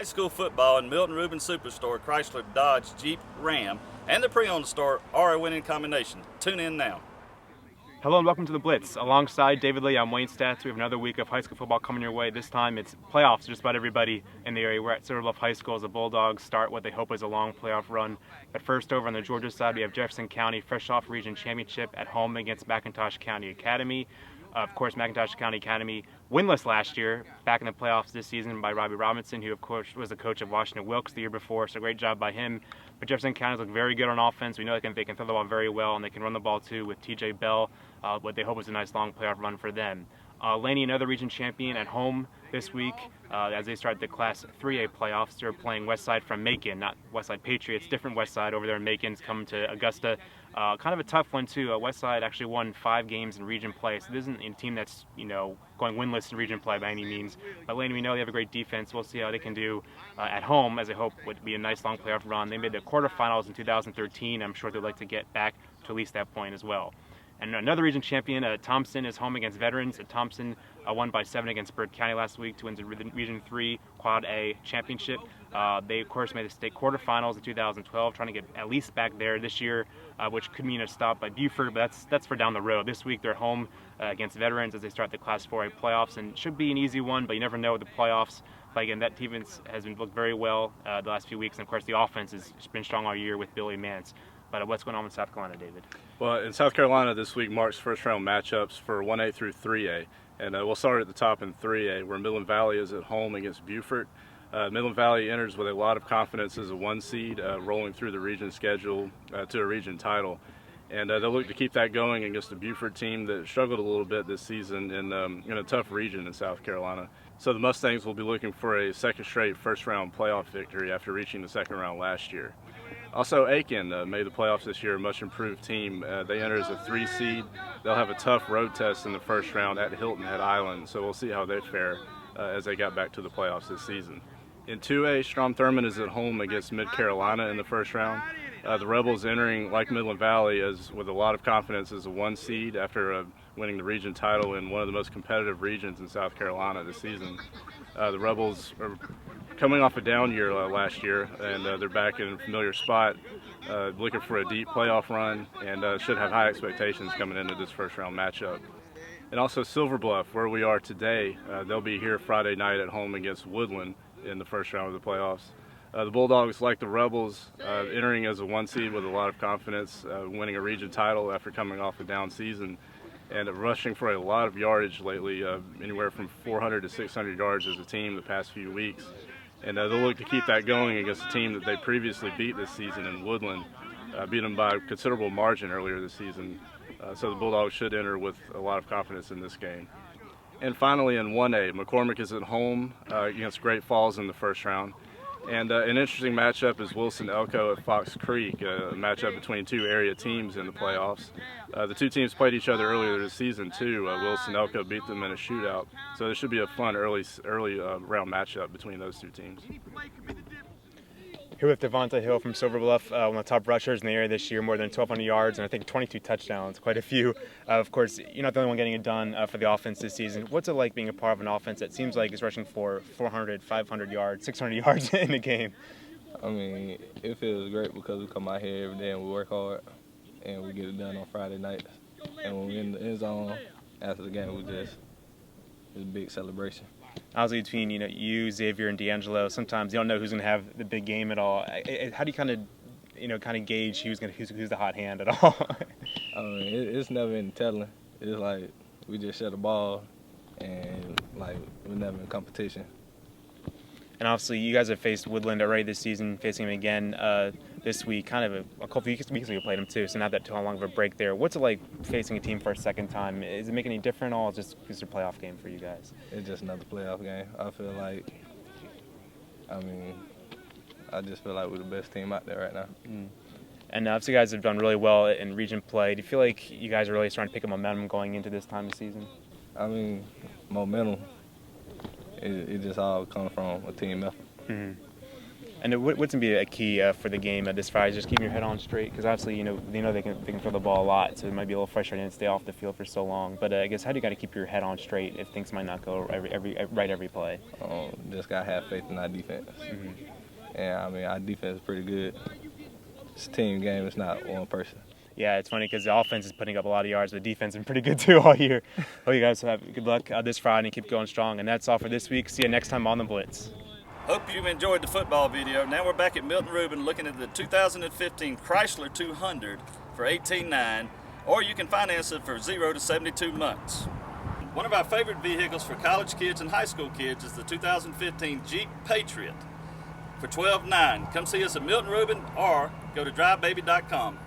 high school football and Milton Rubin Superstore, Chrysler, Dodge, Jeep, Ram, and the pre-owned store are a winning combination. Tune in now. Hello and welcome to the Blitz. Alongside David Lee, I'm Wayne Stats. We have another week of high school football coming your way. This time it's playoffs, just about everybody in the area. We're at Silver Bluff High School as the Bulldogs start what they hope is a long playoff run. But first, over on the Georgia side, we have Jefferson County fresh off region championship at home against McIntosh County Academy. Of course, McIntosh County Academy winless last year, back in the playoffs this season by Robbie Robinson, who of course was the coach of Washington Wilkes the year before, so great job by him. But Jefferson County's look very good on offense. We know they can throw the ball very well, and they can run the ball too with TJ Bell, what they hope is a nice long playoff run for them. Laney, another region champion, at home this week as they start the Class 3A playoffs. They're playing Westside from Macon, not Westside Patriots, different Westside over there in Macon's coming to Augusta. Kind of a tough one too. Westside actually won 5 games in region play, so this isn't a team that's going winless in region play by any means. But Laney, we know they have a great defense. We'll see how they can do at home, as I hope would be a nice long playoff run. They made the quarterfinals in 2013. I'm sure they'd like to get back to at least that point as well. And another region champion, Thompson, is home against Veterans. Thompson won by 7 against Byrd County last week to win the Region 3 Quad A championship. They, of course, made the state quarterfinals in 2012, trying to get at least back there this year, which could mean a stop by Buford, but that's for down the road. This week they're home against Veterans as they start the Class 4A playoffs, and should be an easy one, but you never know with the playoffs. But again, that defense has been looked very well the last few weeks, and of course the offense has been strong all year with Billy Mance. But what's going on in South Carolina, David? Well, in South Carolina this week marks first-round matchups for 1A through 3A. And we'll start at the top in 3A, where Midland Valley is at home against Buford. Midland Valley enters with a lot of confidence as a 1 seed, rolling through the region schedule to a region title. And they'll look to keep that going against a Buford team that struggled a little bit this season in a tough region in South Carolina. So the Mustangs will be looking for a second straight first-round playoff victory after reaching the second round last year. Also, Aiken made the playoffs this year, a much improved team. They enter as a 3 seed. They'll have a tough road test in the first round at Hilton Head Island, so we'll see how they fare as they got back to the playoffs this season. In 2A, Strom Thurmond is at home against Mid-Carolina in the first round. The Rebels entering, like Midland Valley, with a lot of confidence as a 1 seed after winning the region title in one of the most competitive regions in South Carolina this season. The Rebels are coming off a down year last year, and they're back in a familiar spot, looking for a deep playoff run, and should have high expectations coming into this first-round matchup. And also Silver Bluff, where we are today, they'll be here Friday night at home against Woodland in the first round of the playoffs. The Bulldogs, like the Rebels, entering as a 1 seed with a lot of confidence, winning a region title after coming off a down season, and rushing for a lot of yardage lately, anywhere from 400 to 600 yards as a team the past few weeks. And they'll look to keep that going against a team that they previously beat this season in Woodland, beat them by a considerable margin earlier this season. So the Bulldogs should enter with a lot of confidence in this game. And finally, in 1A, McCormick is at home against Great Falls in the first round. And an interesting matchup is Wilson-Elko at Fox Creek, a matchup between 2 area teams in the playoffs. The 2 teams played each other earlier this season too. Wilson-Elko beat them in a shootout, so there should be a fun early round matchup between those 2 teams. Here with Devonta Hill from Silver Bluff, one of the top rushers in the area this year, more than 1,200 yards, and I think 22 touchdowns, quite a few. Of course, you're not the only one getting it done for the offense this season. What's it like being a part of an offense that seems like is rushing for 400, 500 yards, 600 yards in a game? I mean, it feels great because we come out here every day and we work hard, and we get it done on Friday nights. And when we're in the end zone after the game, it's a big celebration. Obviously, between you, Xavier, and D'Angelo, sometimes you don't know who's going to have the big game at all. How do you kind of gauge who's the hot hand at all? I mean, it's never in telling. It's like we just share the ball, and like we're never in competition. And obviously, you guys have faced Woodland already this season, facing them again this week. Kind of a couple weeks ago you played them too, so not that too long of a break there. What's it like facing a team for a second time? Is it making any different at all? It's just a playoff game for you guys? It's just another playoff game. I just feel like we're the best team out there right now. And obviously, you guys have done really well in region play. Do you feel like you guys are really starting to pick up momentum going into this time of season? I mean, momentum. It just all comes from a team effort. Mm-hmm. And what's going to be a key for the game this Friday? Just keeping your head on straight, because obviously they know they can throw the ball a lot, so it might be a little frustrating to stay off the field for so long. But I guess how do you got to keep your head on straight if things might not go every play? Just got to have faith in our defense. And I mean, our defense is pretty good. It's a team game. It's not one person. Yeah, it's funny because the offense is putting up a lot of yards, but the defense has been pretty good too all year. Hope you guys have good luck this Friday and keep going strong. And that's all for this week. See you next time on the Blitz. Hope you enjoyed the football video. Now we're back at Milton Rubin looking at the 2015 Chrysler 200 for $18,900, or you can finance it for 0 to 72 months. One of our favorite vehicles for college kids and high school kids is the 2015 Jeep Patriot for $12,900. Come see us at Milton Rubin or go to drivebaby.com.